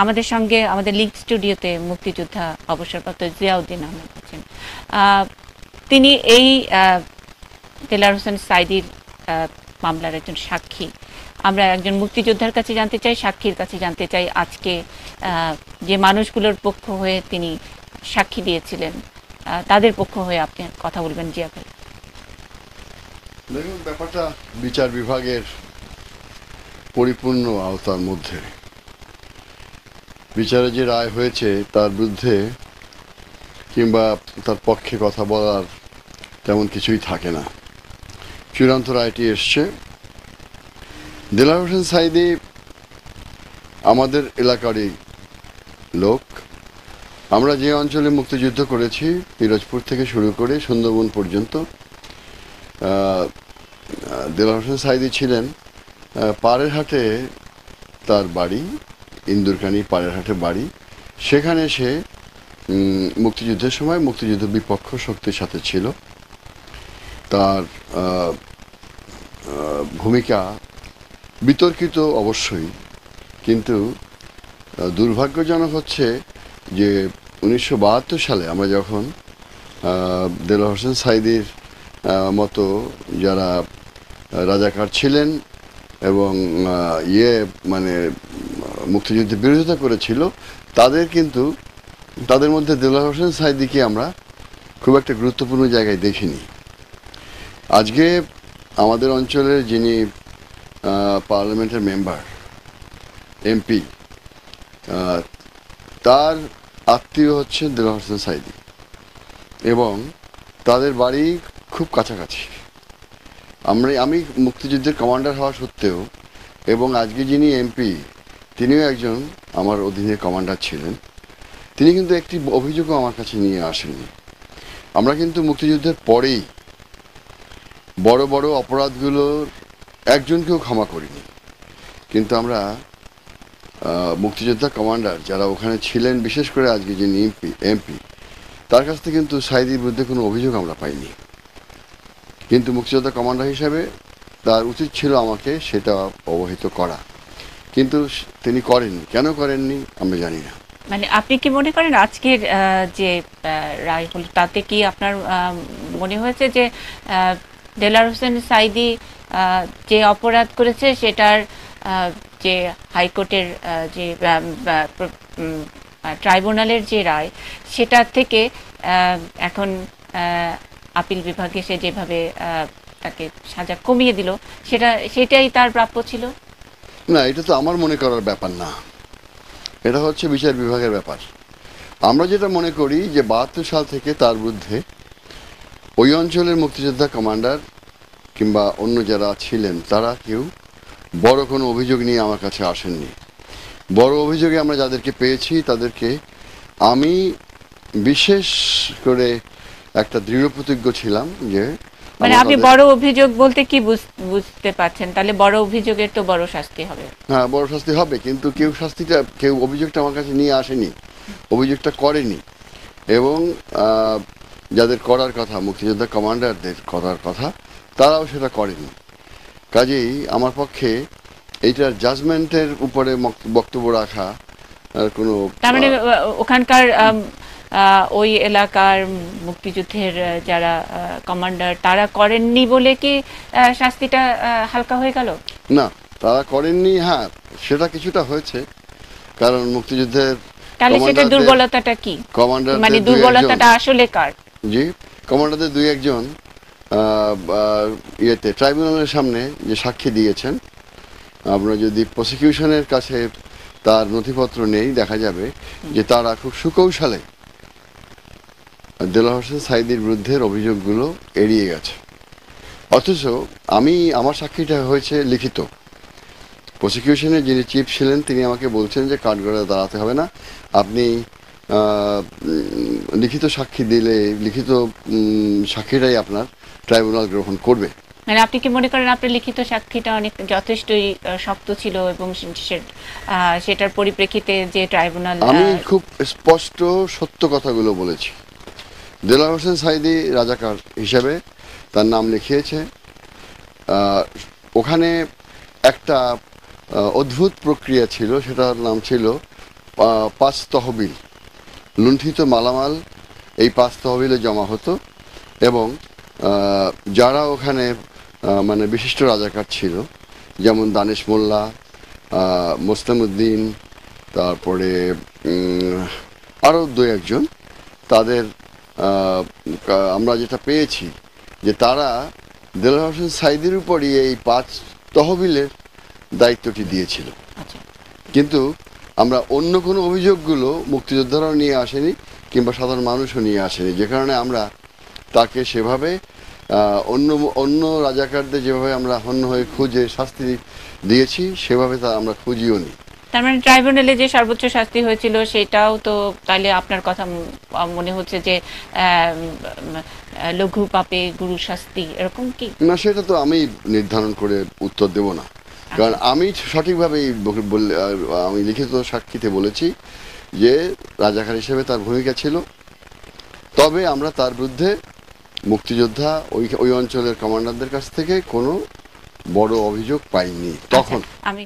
আমাদের সঙ্গে আমাদের লিঙ্ক স্টুডিওতে মুক্তিযোদ্ধা অবসরপ্রাপ্ত জিয়াউদ্দিন আহমেদ আছেন। তিনি এই দেলোয়ার হোসেন সাঈদীর মামলার একজন সাক্ষী। আমরা একজন মুক্তিযোদ্ধার কাছে জানতে চাই, সাক্ষীর কাছে জানতে চাই আজকে যে মানুষগুলোর পক্ষ হয়ে তিনি সাক্ষী দিয়েছিলেন তাদের পক্ষ হয়ে আপনি কথা বলবেন জিয়া ভাই। দেখুন, ব্যাপারটা বিচার বিভাগের পরিপূর্ণ আওতার মধ্যে। বিচারে যে রায় হয়েছে তার বিরুদ্ধে কিংবা তার পক্ষে কথা বলার তেমন কিছুই থাকে না। চূড়ান্ত রায়টি এসছে। দেলোয়ার হোসেন সাঈদী আমাদের এলাকারই লোক। আমরা যে অঞ্চলে মুক্তিযুদ্ধ করেছি, পিরোজপুর থেকে শুরু করে সুন্দরবন পর্যন্ত, দেলোয়ার হোসেন সাঈদী ছিলেন পাড়ের হাটে তার বাড়ি, ইন্দুরকানি পাড়ের হাটে বাড়ি। সেখানে সে মুক্তিযুদ্ধের সময় মুক্তিযুদ্ধ বিপক্ষ শক্তির সাথে ছিল। তার ভূমিকা বিতর্কিত অবশ্যই, কিন্তু দুর্ভাগ্যজনক হচ্ছে যে 1972 সালে আমরা যখন দেলোয়ার হোসেন সাঈদীর মতো যারা রাজাকার ছিলেন এবং মানে মুক্তিযুদ্ধের বিরোধিতা করেছিল, তাদের মধ্যে দেলোয়ার হোসেন সাঈদীকে আমরা খুব একটা গুরুত্বপূর্ণ জায়গায় দেখিনি। আজকে আমাদের অঞ্চলের যিনি পার্লামেন্টের মেম্বার, এমপি, তার আত্মীয় হচ্ছেন দেলোয়ার হোসেন সাঈদী এবং তাদের বাড়ি খুব কাছাকাছি। আমি মুক্তিযুদ্ধের কমান্ডার হওয়া সত্ত্বেও এবং আজকে যিনি এমপি তিনিও একজন আমার অধীনে কমান্ডার ছিলেন, তিনি কিন্তু একটি অভিযোগও আমার কাছে নিয়ে আসেননি। আমরা কিন্তু মুক্তিযুদ্ধের পরেই বড় বড় অপরাধগুলোর একজনকেও ক্ষমা করিনি, কিন্তু আমরা মুক্তিযোদ্ধা কমান্ডার যারা ওখানে ছিলেন, বিশেষ করে আজকে যিনি এমপি, তার কাছ থেকে কিন্তু সাঈদীর বিরুদ্ধে কোনো অভিযোগ আমরা পাইনি। কিন্তু মুক্তিযোদ্ধা কমান্ডার হিসাবে তার উচিত ছিল আমাকে সেটা অবহিত করা, কিন্তু তিনি করেননি। কেন করেননি আমরা জানি না। মানে আপনি কি মনে করেন আজকের যে রায় হলো তাতে কি আপনার মনে হয়েছে যে দেলোয়ার হোসেন সাঈদী যে অপরাধ করেছে সেটার যে হাইকোর্টের যে ট্রাইব্যুনালের যে রায়, সেটা থেকে এখন আপিল বিভাগে সে যেভাবে তাকে সাজা কমিয়ে দিল, সেটাই তার প্রাপ্য ছিল? না, এটা তো আমার মনে করার ব্যাপার না, এটা হচ্ছে বিচার বিভাগের ব্যাপার। আমরা যেটা মনে করি যে 72 সাল থেকে তার বিরুদ্ধে ওই অঞ্চলের মুক্তিযোদ্ধা কমান্ডার কিংবা অন্য যারা ছিলেন তারা কেউ বড় কোনো অভিযোগ নিয়ে আমার কাছে আসেননি। বড় অভিযোগে আমরা যাদেরকে পেয়েছি তাদেরকে আমি বিশেষ করে একটা দৃঢ় প্রতিজ্ঞ ছিলাম যে, মানে আপনি বড় অভিযোগ বলতে কি বুঝতে পারছেন? তাহলে বড় অভিযোগের তো বড় শাস্তি হবে। হ্যাঁ, বড় শাস্তি হবে, কিন্তু কেউ অভিযোগটা আমার কাছে নিয়ে আসেনি, অভিযোগটা করেনি। এবং যাদের করার কথা, মুক্তিযোদ্ধা কমান্ডারদের করার কথা, তারাও সেটা করেনি। কাজেই আমার পক্ষে এইটার জাজমেন্টের উপরে বক্তব্য রাখা কোনো, তার মানে ওখানকার ওই এলাকার মুক্তিযুদ্ধের যারা কমান্ডার তারা করেননি বলে কি শাস্তিটা হালকা হয়ে গেল? না, তারা করেননি। হ্যাঁ, সেটা কিছুটা হয়েছে, কারণ মুক্তিযুদ্ধের তাহলে সেটা দুর্বলতাটা কি? মানে দুর্বলতাটা আসলে কার? জি, কমান্ডারদের দুই একজন ট্রাইব্যুনালের সামনে যে সাক্ষী দিয়েছেন, আমরা যদি প্রসিকিউশনের কাছে তার নথিপত্র নেই, দেখা যাবে যে তারা খুব সুকৌশলে দেলোয়ার হোসেন সাঈদীর বিরুদ্ধের অভিযোগগুলো এড়িয়ে গেছে। অথচ আমার সাক্ষীটা হয়েছে লিখিত। প্রসিকিউশনের যিনি চিফ ছিলেন তিনি আমাকে বলছেন যে কাঠগড়ায় দাঁড়াতে হবে না, আপনি লিখিত সাক্ষী দিলে লিখিত সাক্ষীটাই আপনার ট্রাইব্যুনাল গ্রহণ করবে। মানে আপনি কি মনে করেন আপনার লিখিত সাক্ষীটা অনেক যথেষ্টই শক্ত ছিল এবং সেটার পরিপ্রেক্ষিতে যে ট্রাইব্যুনাল? আমি খুব স্পষ্ট সত্য কথাগুলো বলেছি। দেলোয়ার হোসেন সাঈদী রাজাকার হিসেবে তার নাম লিখিয়েছে। ওখানে একটা অদ্ভুত প্রক্রিয়া ছিল, সেটার নাম ছিল পাঁচ তহবিল। লুণ্ঠিত মালামাল এই পাঁচ তহবিলে জমা হতো এবং যারা ওখানে মানে বিশিষ্ট রাজাকার ছিল, যেমন দানেশ মোল্লা, মোসলেম উদ্দিন, তারপরে আরও দু একজন, তাদের আমরা যেটা পেয়েছি যে তারা দেলোয়ার হোসেন সাঈদীর উপরই এই পাঁচ তহবিলের দায়িত্বটি দিয়েছিল। আচ্ছা, কিন্তু আমরা অন্য কোনো অভিযোগগুলো মুক্তিযোদ্ধারাও নিয়ে আসেনি কিংবা সাধারণ মানুষও নিয়ে আসেনি, যে কারণে আমরা তাকে সেভাবে অন্য অন্য রাজাকারদের যেভাবে আমরা হন্য হয়ে খুঁজে শাস্তি দিয়েছি সেভাবে তা আমরা খুঁজিও নি। তার মানে ট্রাইব্যুনালে যে সর্বোচ্চ শাস্তি হয়েছিল সেটাও তো তাহলে আপনার কথা মনে হচ্ছে যে লঘু পাপে গুরু শাস্তি, এরকম কি? না, সেটা তো আমি নির্ধারণ করে উত্তর দেব না, কারণ আমি সঠিকভাবেই আমি লিখিত সাক্ষীতে বলেছি যে রাজাকার হিসেবে তার ভূমিকা ছিল, তবে আমরা তার বিরুদ্ধে মুক্তিযোদ্ধা ওই অঞ্চলের কমান্ডারদের কাছ থেকে কোনো বড় অভিযোগ পাইনি তখন। আমি